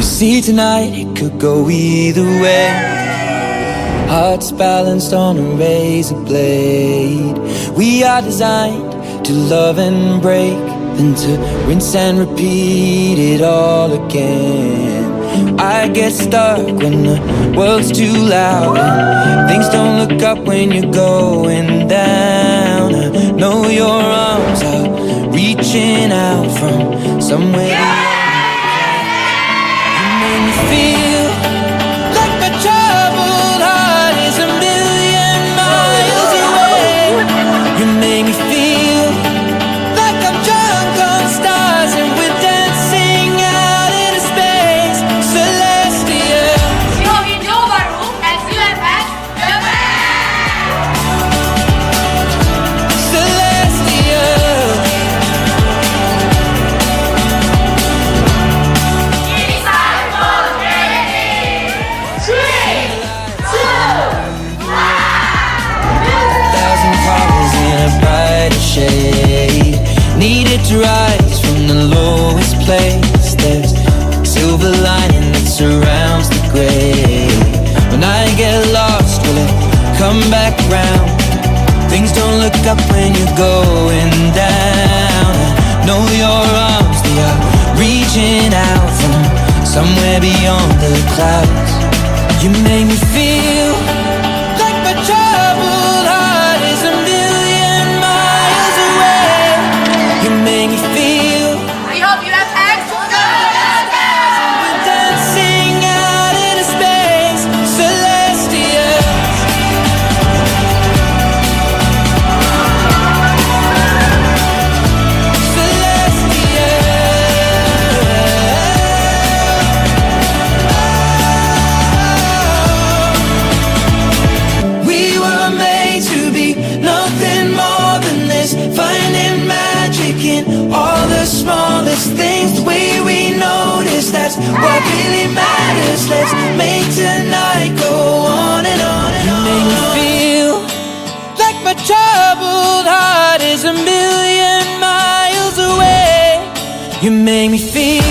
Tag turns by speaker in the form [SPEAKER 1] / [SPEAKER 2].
[SPEAKER 1] You see tonight it could go either way. Hearts balanced on a razor blade. We are designed to love and break, then to rinse and repeat it all again. I get stuck when the world's too loud and things don't look up when you're going down. I know your arms are reaching out from somewhere. You make me feel like my troubled heart is a million miles away. You make me feel like I'm drunk on stars and we're dancing out into space, celestial.
[SPEAKER 2] Johor Bahru at UFX.
[SPEAKER 1] Celestial. Thousand colors in a brighter shade, needed to rise from the lowest place. There's a silver lining that surrounds the gray. When I get lost, will it come back round? Things don't look up when you're going down. I know your arms, they are reaching out from somewhere beyond the clouds. You make me feel like my troubled heart is a million miles away. You make me feel
[SPEAKER 2] 𝗕𝗵𝗵𝗂.
[SPEAKER 1] we're dancing out into space, celestial. We were made to be nothing more than this, finding magic in all the smallest things. The way we notice, that's what really matters. Let's make tonight go on and on and on. You make me feel like my troubled heart is a million miles away. You make me feel